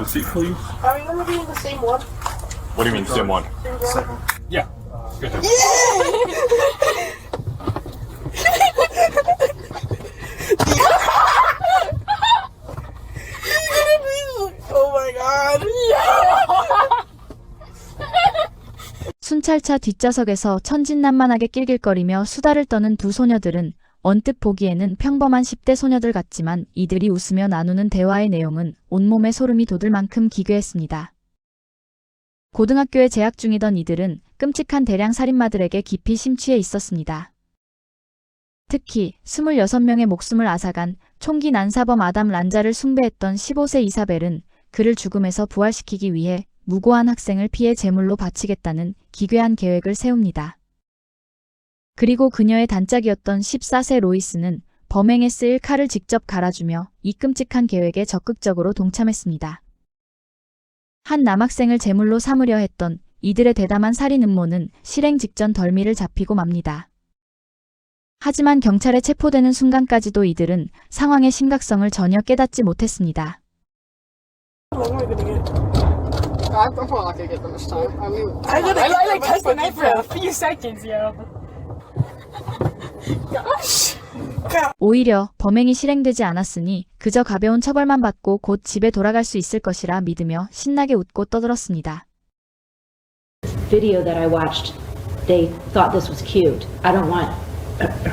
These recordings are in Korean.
a seat, please? Are we gonna be in the same one? What do you mean, sim one? Yeah. Good. Oh my god. 순찰차 뒷좌석에서 천진난만하게 낄낄거리며 수다를 떠는 두 소녀들은 언뜻 보기에는 평범한 10대 소녀들 같지만 이들이 웃으며 나누는 대화의 내용은 온몸에 소름이 돋을 만큼 기괴했습니다. 고등학교에 재학 중이던 이들은 끔찍한 대량 살인마들에게 깊이 심취해 있었습니다. 특히 26명의 목숨을 앗아간 총기 난사범 아담 란자를 숭배했던 15세 이사벨은 그를 죽음에서 부활시키기 위해 무고한 학생을 피해 제물로 바치겠다는 기괴한 계획을 세웁니다. 그리고 그녀의 단짝이었던 14세 로이스는 범행에 쓰일 칼을 직접 갈아주며 이 끔찍한 계획에 적극적으로 동참했습니다. 한 남학생을 제물로 삼으려 했던 이들의 대담한 살인 음모는 실행 직전 덜미를 잡히고 맙니다. 하지만 경찰에 체포되는 순간까지도 이들은 상황의 심각성을 전혀 깨닫지 못했습니다. How long are we gonna get? I don't feel like I get that much time. I mean, I gotta test the knife for a few seconds, yo. Gosh. 오히려 범행이 실행되지 않았으니 그저 가벼운 처벌만 받고 곧 집에 돌아갈 수 있을 것이라 믿으며 신나게 웃고 떠들었습니다. Video that I watched, they thought this was cute. I don't want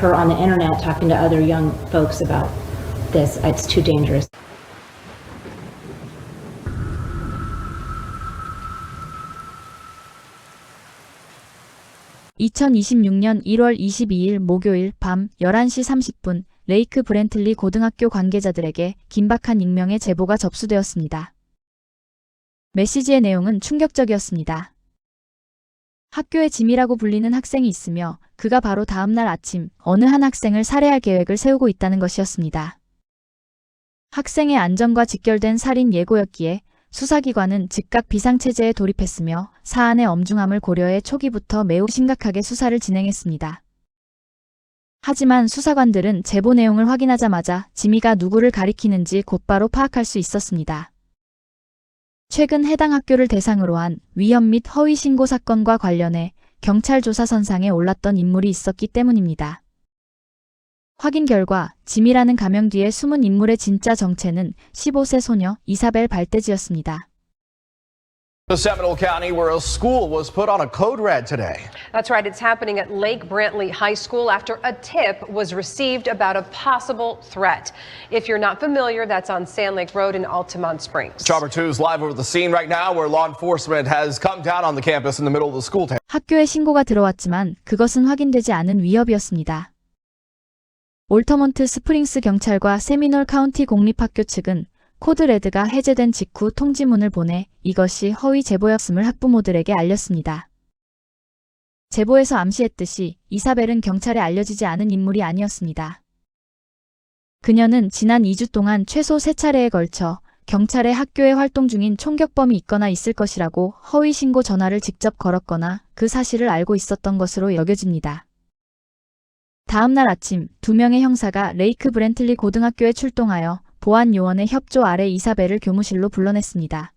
her on the internet talking to other young folks about this. It's too dangerous. (2026년 1월 22일) 목요일 밤 11시 30분 레이크 브렌틀리 고등학교 관계자들에게 긴박한 익명의 제보가 접수되었습니다. 메시지의 내용은 충격적이었습니다. 학교의 짐이라고 불리는 학생이 있으며 그가 바로 다음날 아침 어느 한 학생을 살해할 계획을 세우고 있다는 것이었습니다. 학생의 안전과 직결된 살인 예고였기에 수사기관은 즉각 비상체제에 돌입했으며 사안의 엄중함을 고려해 초기부터 매우 심각하게 수사를 진행했습니다. 하지만 수사관들은 제보 내용을 확인하자마자 지미가 누구를 가리키는지 곧바로 파악할 수 있었습니다. 최근 해당 학교를 대상으로 한 위험 및 허위 신고 사건과 관련해 경찰 조사 선상에 올랐던 인물이 있었기 때문입니다. 확인 결과 지미라는 가명 뒤에 숨은 인물의 진짜 정체는 15세 소녀 이사벨 발떼지였습니다. The Seminole County, where a school was put on a code red today. That's right. It's happening at Lake Brantley High School after a tip was received about a possible threat. If you're not familiar, that's on Sand Lake Road in Altamont Springs. Chopper 2 is live over the scene right now, where law enforcement has come down on the campus in the middle of the school. 학교에 신고가 들어왔지만 그것은 확인되지 않은 위협이었습니다. 올터먼트 스프링스 경찰과 세미놀 카운티 공립학교 측은 코드 레드가 해제된 직후 통지문을 보내 이것이 허위 제보였음을 학부모들에게 알렸습니다. 제보에서 암시했듯이 이사벨은 경찰에 알려지지 않은 인물이 아니었습니다. 그녀는 지난 2주 동안 최소 3차례에 걸쳐 경찰에 학교에 활동 중인 총격범이 있거나 있을 것이라고 허위 신고 전화를 직접 걸었거나 그 사실을 알고 있었던 것으로 여겨집니다. 다음 날 아침 2명의 형사가 레이크 브렌틀리 고등학교에 출동하여 보안 요원의 협조 아래 이사벨을 교무실로 불러냈습니다.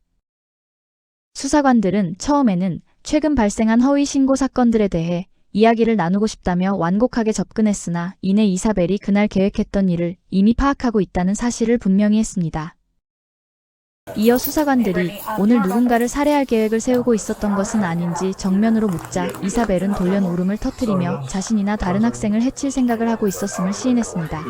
수사관들은 처음에는 최근 발생한 허위 신고 사건들에 대해 이야기를 나누고 싶다며 완곡하게 접근했으나 이내 이사벨이 그날 계획했던 일을 이미 파악하고 있다는 사실을 분명히 했습니다. 이어 수사관들이 오늘 누군가를 살해할 계획을 세우고 있었던 것은 아닌지 정면으로 묻자 이사벨은 돌연 울음을 터뜨리며 자신이나 다른 학생을 해칠 생각을 하고 있었음을 시인했습니다.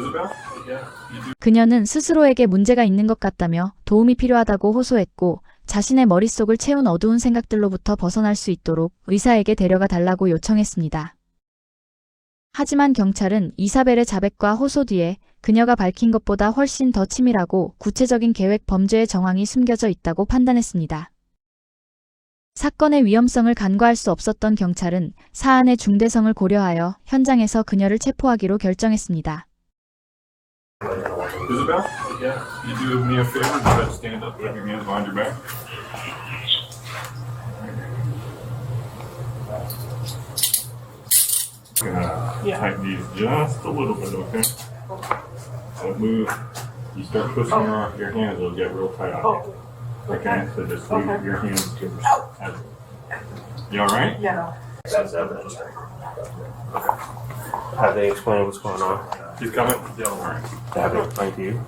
그녀는 스스로에게 문제가 있는 것 같다며 도움이 필요하다고 호소했고 자신의 머릿속을 채운 어두운 생각들로부터 벗어날 수 있도록 의사에게 데려가 달라고 요청했습니다. 하지만 경찰은 이사벨의 자백과 호소 뒤에 그녀가 밝힌 것보다 훨씬 더 치밀하고 구체적인 계획 범죄의 정황이 숨겨져 있다고 판단했습니다. 사건의 위험성을 간과할 수 없었던 경찰은 사안의 중대성을 고려하여 현장에서 그녀를 체포하기로 결정했습니다. Isabel? Yeah. You do me a favor and try to stand up, have your hands behind your back. Gonna tighten these just a little bit, okay? Don't move. You start twisting your hands, they'll get real tight on you. Okay, so just leave your hands to You all right? Yeah. As evidence. Have they explained what's going on? He's coming? All right. Have they explained to you?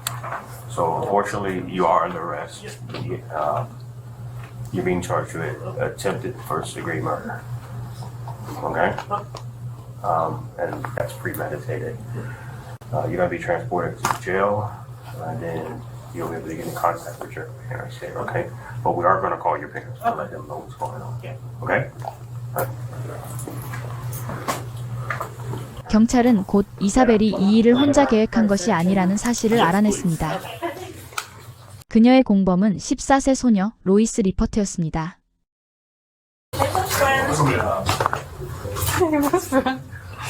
So unfortunately, you are under arrest. You're being charged with attempted first-degree murder. Okay? And that's premeditated. You're going to be transported to the jail, and then you'll be able to get in contact with your parents there, okay? But we are going to call your parents to let them know what's going on. Okay? All right. 경찰은 곧 이사벨이 이 일을 혼자 계획한 것이 아니라는 사실을 알아냈습니다. 그녀의 공범은 14세 소녀 로이스 리퍼트였습니다.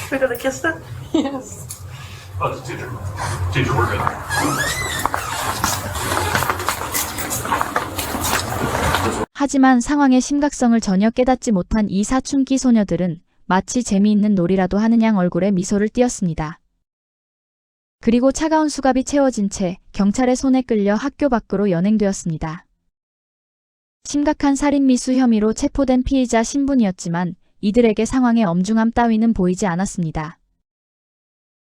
We're gonna kiss them? Yes. Oh, it's teacher. Teacher, we're good. 하지만 상황의 심각성을 전혀 깨닫지 못한 이 사춘기 소녀들은 마치 재미있는 놀이라도 하는 양 얼굴에 미소를 띄었습니다. 그리고 차가운 수갑이 채워진 채 경찰의 손에 끌려 학교 밖으로 연행되었습니다. 심각한 살인미수 혐의로 체포된 피의자 신분이었지만 이들에게 상황의 엄중함 따위는 보이지 않았습니다.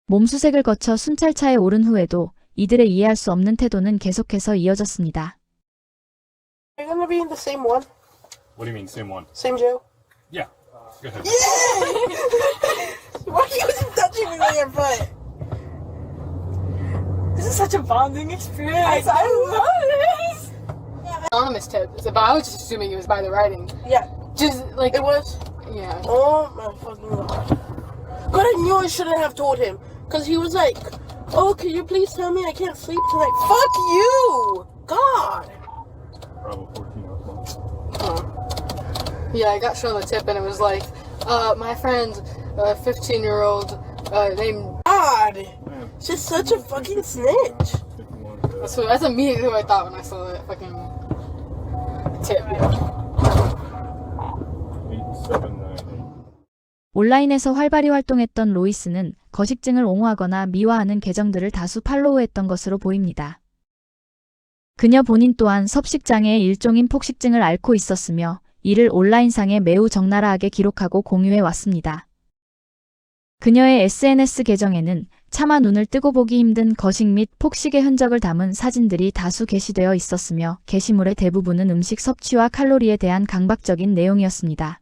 몸수색을 거쳐 순찰차에 오른 후에도 이들의 이해할 수 없는 태도는 계속해서 이어졌습니다. Are you gonna be in the same one? What do you mean, same one? Same jail? Yeah. Go ahead. Why are you touching me on your butt? This is such a bonding experience. I love this. Anonymous tip. But I was just assuming it was by the writing. Yeah, Just like it was. Yeah. Oh my fucking god. But I knew I shouldn't have told him. Because he was like, oh, can you please tell me I can't sleep tonight? Fuck you! God! Bravo 14. Yeah, I got shown the tip and it was like, my friend, 15-year-old named. God! She's such a fucking snitch. That's immediately what I thought when I saw that fucking tip. 8798. 온라인에서 활발히 활동했던 로이스는 거식증을 옹호하거나 미화하는 계정들을 다수 팔로우했던 것으로 보입니다. 그녀 본인 또한 섭식장애의 일종인 폭식증을 앓고 있었으며 이를 온라인상에 매우 적나라하게 기록하고 공유해 왔습니다. 그녀의 SNS 계정에는 차마 눈을 뜨고 보기 힘든 거식 및 폭식의 흔적을 담은 사진들이 다수 게시되어 있었으며 게시물의 대부분은 음식 섭취와 칼로리에 대한 강박적인 내용이었습니다.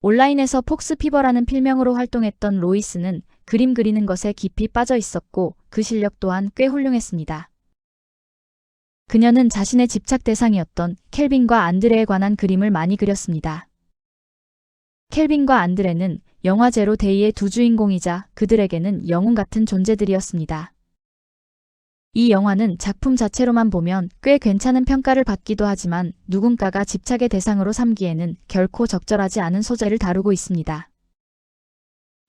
온라인에서 폭스피버라는 필명으로 활동했던 로이스는 그림 그리는 것에 깊이 빠져 있었고 그 실력 또한 꽤 훌륭했습니다. 그녀는 자신의 집착 대상이었던 켈빈과 안드레에 관한 그림을 많이 그렸습니다. 켈빈과 안드레는 영화 제로 데이의 두 주인공이자 그들에게는 영웅 같은 존재들이었습니다. 이 영화는 작품 자체로만 보면 꽤 괜찮은 평가를 받기도 하지만 누군가가 집착의 대상으로 삼기에는 결코 적절하지 않은 소재를 다루고 있습니다.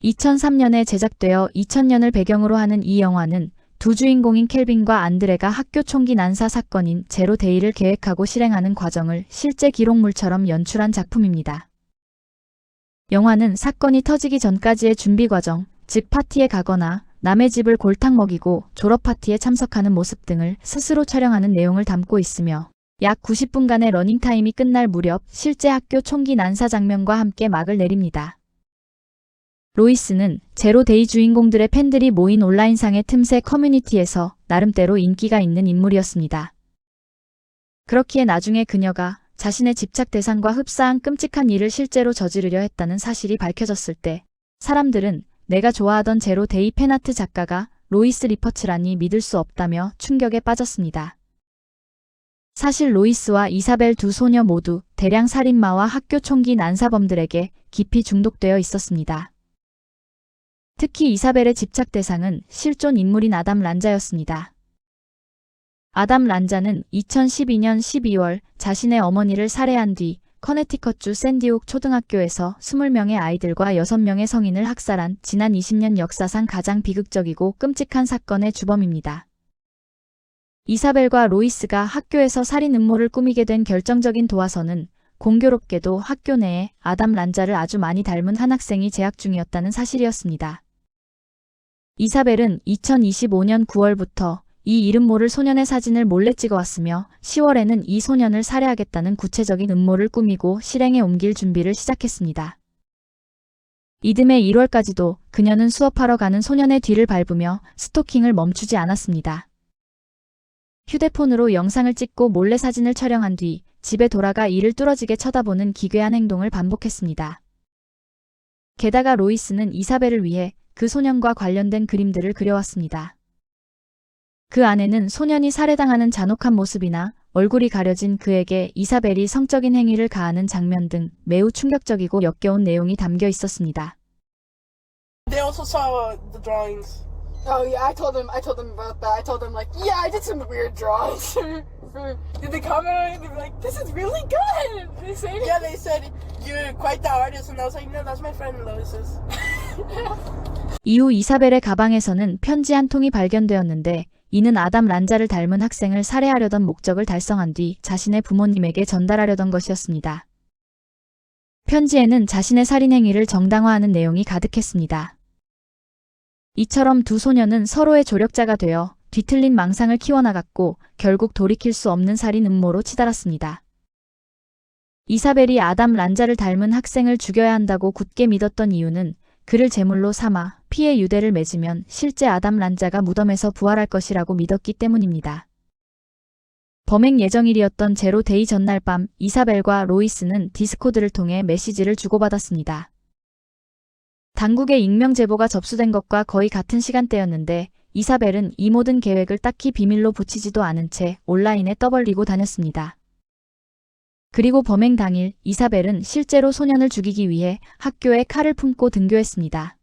2003년에 제작되어 2000년을 배경으로 하는 이 영화는 두 주인공인 켈빈과 안드레가 학교 총기 난사 사건인 제로 데이를 계획하고 실행하는 과정을 실제 기록물처럼 연출한 작품입니다. 영화는 사건이 터지기 전까지의 준비 과정, 즉 파티에 가거나 남의 집을 골탕 먹이고 졸업 파티에 참석하는 모습 등을 스스로 촬영하는 내용을 담고 있으며 약 90분간의 러닝타임이 끝날 무렵 실제 학교 총기 난사 장면과 함께 막을 내립니다. 로이스는 제로데이 주인공들의 팬들이 모인 온라인상의 틈새 커뮤니티에서 나름대로 인기가 있는 인물이었습니다. 그렇기에 나중에 그녀가 자신의 집착 대상과 흡사한 끔찍한 일을 실제로 저지르려 했다는 사실이 밝혀졌을 때 사람들은 내가 좋아하던 제로데이 팬아트 작가가 로이스 리퍼츠라니 믿을 수 없다며 충격에 빠졌습니다. 사실 로이스와 이사벨 두 소녀 모두 대량 살인마와 학교 총기 난사범들에게 깊이 중독되어 있었습니다. 특히 이사벨의 집착 대상은 실존 인물인 아담 란자였습니다. 아담 란자는 2012년 12월 자신의 어머니를 살해한 뒤 커네티컷주 샌디옥 초등학교에서 20명의 아이들과 6명의 성인을 학살한 지난 20년 역사상 가장 비극적이고 끔찍한 사건의 주범입니다. 이사벨과 로이스가 학교에서 살인 음모를 꾸미게 된 결정적인 도화선은 공교롭게도 학교 내에 아담 란자를 아주 많이 닮은 한 학생이 재학 중이었다는 사실이었습니다. 이사벨은 2025년 9월부터 이 이름 모를 소년의 사진을 몰래 찍어왔으며 10월에는 이 소년을 살해하겠다는 구체적인 음모를 꾸미고 실행에 옮길 준비를 시작했습니다. 이듬해 1월까지도 그녀는 수업하러 가는 소년의 뒤를 밟으며 스토킹을 멈추지 않았습니다. 휴대폰으로 영상을 찍고 몰래 사진을 촬영한 뒤 집에 돌아가 이를 뚫어지게 쳐다보는 기괴한 행동을 반복했습니다. 게다가 로이스는 이사벨을 위해 그 소년과 관련된 그림들을 그려왔습니다. 그 안에는 소년이 살해당하는 잔혹한 모습이나 얼굴이 가려진 그에게 이사벨이 성적인 행위를 가하는 장면 등 매우 충격적이고 역겨운 내용이 담겨 있었습니다. They also saw the drawings. Oh yeah, I told them about that. I told them like, yeah, I did some weird drawings. Did they comment on it? They were like, this is really good. Did they say anything? Yeah, they said you're quite the artist, and I was like, no, that's my friend Lois's. 이후 이사벨의 가방에서는 편지 한 통이 발견되었는데 이는 아담 란자를 닮은 학생을 살해하려던 목적을 달성한 뒤 자신의 부모님에게 전달하려던 것이었습니다. 편지에는 자신의 살인 행위를 정당화하는 내용이 가득했습니다. 이처럼 두 소녀는 서로의 조력자가 되어 뒤틀린 망상을 키워나갔고 결국 돌이킬 수 없는 살인 음모로 치달았습니다. 이사벨이 아담 란자를 닮은 학생을 죽여야 한다고 굳게 믿었던 이유는 그를 제물로 삼아 피해 유대를 맺으면 실제 아담 란자가 무덤에서 부활할 것이라고 믿었기 때문입니다. 범행 예정일이었던 제로 데이 전날 밤 이사벨과 로이스는 디스코드를 통해 메시지를 주고받았습니다. 당국의 익명 제보가 접수된 것과 거의 같은 시간대였는데 이사벨은 이 모든 계획을 딱히 비밀로 붙이지도 않은 채 온라인에 떠벌리고 다녔습니다. 그리고 범행 당일 이사벨은 실제로 소년을 죽이기 위해 학교에 칼을 품고 등교했습니다.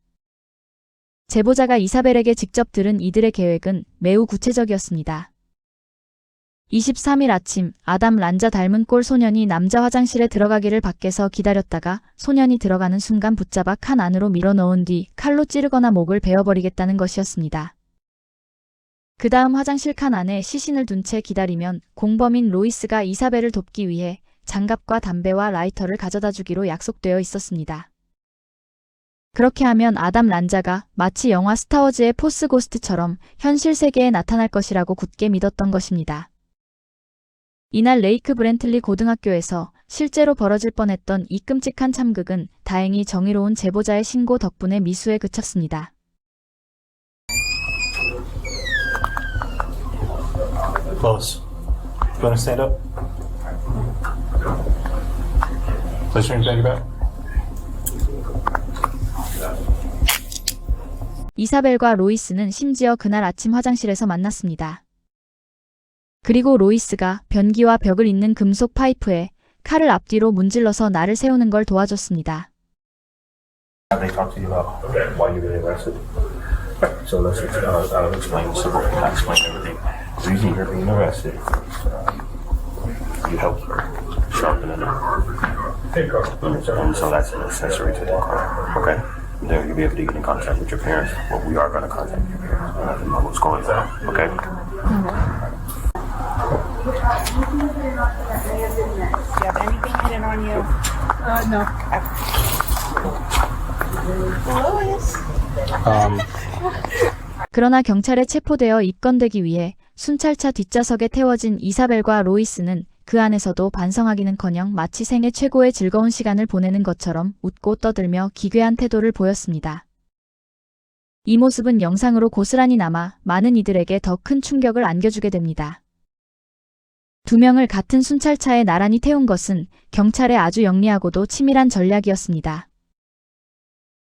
제보자가 이사벨에게 직접 들은 이들의 계획은 매우 구체적이었습니다. 23일 아침 아담 란자 닮은 꼴 소년이 남자 화장실에 들어가기를 밖에서 기다렸다가 소년이 들어가는 순간 붙잡아 칸 안으로 밀어넣은 뒤 칼로 찌르거나 목을 베어버리겠다는 것이었습니다. 그 다음 화장실 칸 안에 시신을 둔 채 기다리면 공범인 로이스가 이사벨을 돕기 위해 장갑과 담배와 라이터를 가져다 주기로 약속되어 있었습니다. 그렇게 하면 아담 란자가 마치 영화 스타워즈의 포스 고스트처럼 현실 세계에 나타날 것이라고 굳게 믿었던 것입니다. 이날 레이크 브렌틀리 고등학교에서 실제로 벌어질 뻔했던 이 끔찍한 참극은 다행히 정의로운 제보자의 신고 덕분에 미수에 그쳤습니다. Close. You want to stand up? Place your hands behind your back. 이사벨과 로이스는 심지어 그날 아침 화장실에서 만났습니다. 그리고 로이스가 변기와 벽을 잇는 금속 파이프에 칼을 앞뒤로 문질러서 나를 세우는 걸 도와줬습니다. Have they talked to you about why you were arrested? So let's I'll explain everything. The reason you're being arrested, you helped her sharpen a knife. And so that's an accessory to the crime. Okay? Then you'll be able to get in contact with your parents. Well, we are going to contact your parents and let them know what's going on. Okay? Do you have anything hidden on you? No. Lois. 그러나 경찰에 체포되어 입건되기 위해 순찰차 뒷좌석에 태워진 이사벨과 로이스는 그 안에서도 반성하기는커녕 마치 생애 최고의 즐거운 시간을 보내는 것처럼 웃고 떠들며 기괴한 태도를 보였습니다. 이 모습은 영상으로 고스란히 남아 많은 이들에게 더 큰 충격을 안겨주게 됩니다. 두 명을 같은 순찰차에 나란히 태운 것은 경찰의 아주 영리하고도 치밀한 전략이었습니다.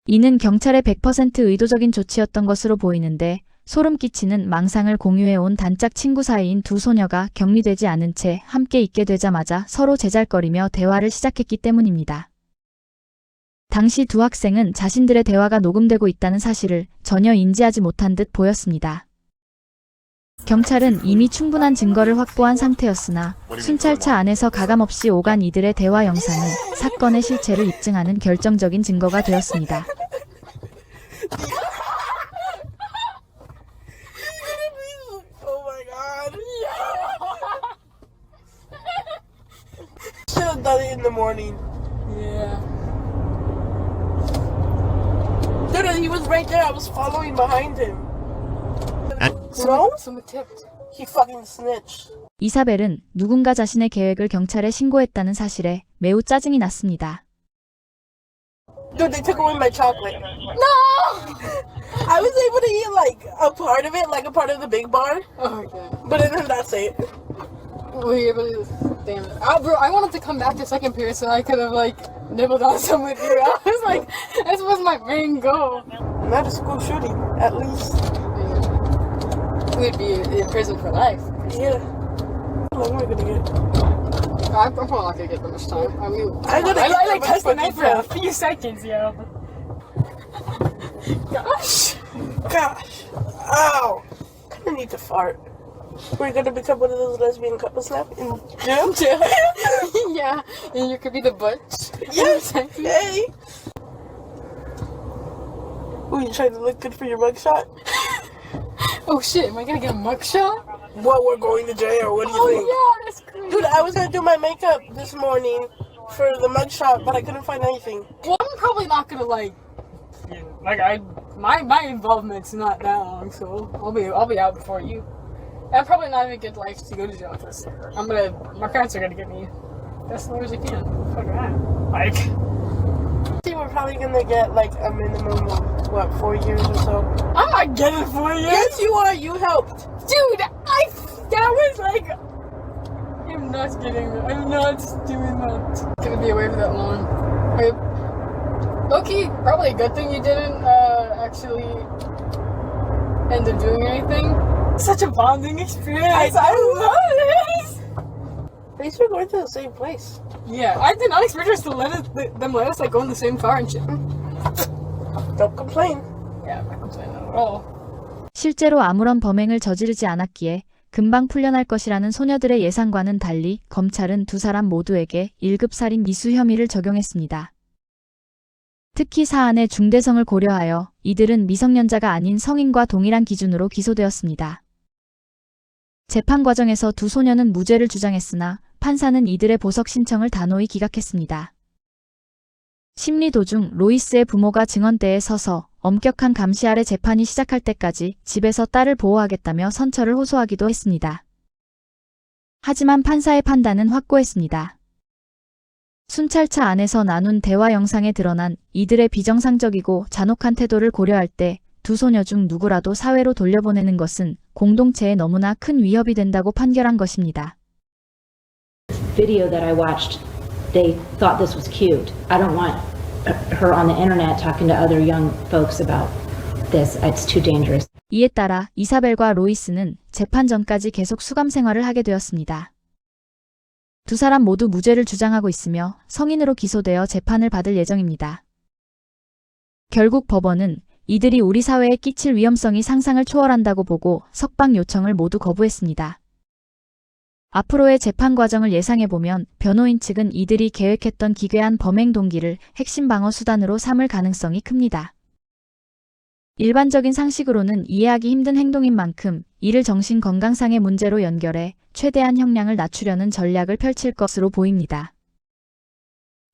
이는 경찰의 100% 의도적인 조치였던 것으로 보이는데 소름 끼치는 망상을 공유해온 단짝 친구 사이인 두 소녀가 격리되지 않은 채 함께 있게 되자마자 서로 제잘거리며 대화를 시작했기 때문입니다. 당시 두 학생은 자신들의 대화가 녹음되고 있다는 사실을 전혀 인지하지 못한 듯 보였습니다. 경찰은 이미 충분한 증거를 확보한 상태였으나 순찰차 안에서 가감없이 오간 이들의 대화 영상은 사건의 실체를 입증하는 결정적인 증거가 되었습니다. Oh my god. Should have done it in the morning. Yeah. Dude, he was right there. I was following behind him. No? Someone tipped. He fucking snitched. 이사벨은 누군가 자신의 계획을 경찰에 신고했다는 사실에 매우 짜증이 났습니다. Dude, they took away my chocolate. No! I was able to eat like a part of it, like a part of the big bar, Oh my god. but then that's it. Wait, but damn it. Bro, I wanted to come back to second period so I could have like nibbled on some with you. I was like, this was my main goal. Not a school shooting, at least. We'd be in prison for life. Yeah. How long am I gonna get? I'm probably not gonna get that much time. I mean, I gotta I get like my touched the fucking knife for a breath. few seconds, yo. Gosh. Gosh. Ow. Kinda need to fart. We're gonna become one of those lesbian couples now in jail? Yeah, and you could be the butch. Yes. Hey. Ooh, you trying to look good for your mugshot? Oh shit, am I gonna get a mugshot? Well, we're going to jail. What do you think? Yeah, that's crazy. Dude, I was gonna do my makeup this morning for the mugshot, but I couldn't find anything. Well, I'm probably not gonna like my involvement's not that long, so I'll be out before you. I'm probably not even get life to go to jail this. My parents are gonna get me best lawyers they can. Fuck that. Like, See, we're probably gonna get like a minimum of what, 4 years or so. I'm not getting 4 years. Yes, you are. You helped. Dude, that was like, I'm not getting that. I'm not doing that. Gonna be away for that long. Wait, low-key, probably a good thing you didn't actually end up doing anything. Such a bonding experience. I love this. At least we're going to the same place. Yeah, I did not expect us to let us like go in the same car and shit. Don't complain. Yeah, I'm not complaining at all. 실제로 아무런 범행을 저지르지 않았기에 금방 풀려날 것이라는 소녀들의 예상과는 달리 검찰은 두 사람 모두에게 1급 살인 미수 혐의를 적용했습니다. 특히 사안의 중대성을 고려하여 이들은 미성년자가 아닌 성인과 동일한 기준으로 기소되었습니다. 재판 과정에서 두 소녀는 무죄를 주장했으나 판사는 이들의 보석 신청을 단호히 기각했습니다. 심리 도중 로이스의 부모가 증언대에 서서 엄격한 감시 아래 재판이 시작할 때까지 집에서 딸을 보호하겠다며 선처를 호소하기도 했습니다. 하지만 판사의 판단은 확고했습니다. 순찰차 안에서 나눈 대화 영상에 드러난 이들의 비정상적이고 잔혹한 태도를 고려할 때 두 소녀 중 누구라도 사회로 돌려보내는 것은 공동체에 너무나 큰 위협이 된다고 판결한 것입니다. Video that I watched, they thought this was cute. I don't want her on the internet talking to other young folks about this. It's too dangerous. 이에 따라 이사벨과 로이스는 재판 전까지 계속 수감 생활을 하게 되었습니다. 두 사람 모두 무죄를 주장하고 있으며 성인으로 기소되어 재판을 받을 예정입니다. 결국 법원은 이들이 우리 사회에 끼칠 위험성이 상상을 초월한다고 보고 석방 요청을 모두 거부했습니다. 앞으로의 재판 과정을 예상해보면 변호인 측은 이들이 계획했던 기괴한 범행 동기를 핵심 방어 수단으로 삼을 가능성이 큽니다. 일반적인 상식으로는 이해하기 힘든 행동인 만큼 이를 정신 건강상의 문제로 연결해 최대한 형량을 낮추려는 전략을 펼칠 것으로 보입니다.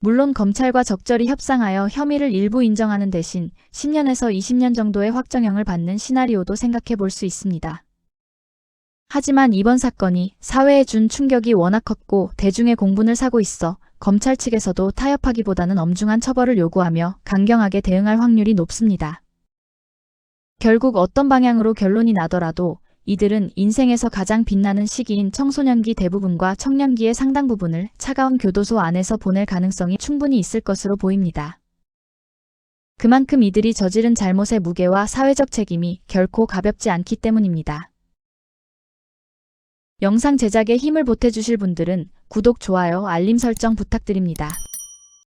물론 검찰과 적절히 협상하여 혐의를 일부 인정하는 대신 10년에서 20년 정도의 확정형을 받는 시나리오도 생각해 볼 수 있습니다. 하지만 이번 사건이 사회에 준 충격이 워낙 컸고 대중의 공분을 사고 있어 검찰 측에서도 타협하기보다는 엄중한 처벌을 요구하며 강경하게 대응할 확률이 높습니다. 결국 어떤 방향으로 결론이 나더라도 이들은 인생에서 가장 빛나는 시기인 청소년기 대부분과 청년기의 상당 부분을 차가운 교도소 안에서 보낼 가능성이 충분히 있을 것으로 보입니다. 그만큼 이들이 저지른 잘못의 무게와 사회적 책임이 결코 가볍지 않기 때문입니다. 영상 제작에 힘을 보태주실 분들은 구독, 좋아요, 알림 설정 부탁드립니다.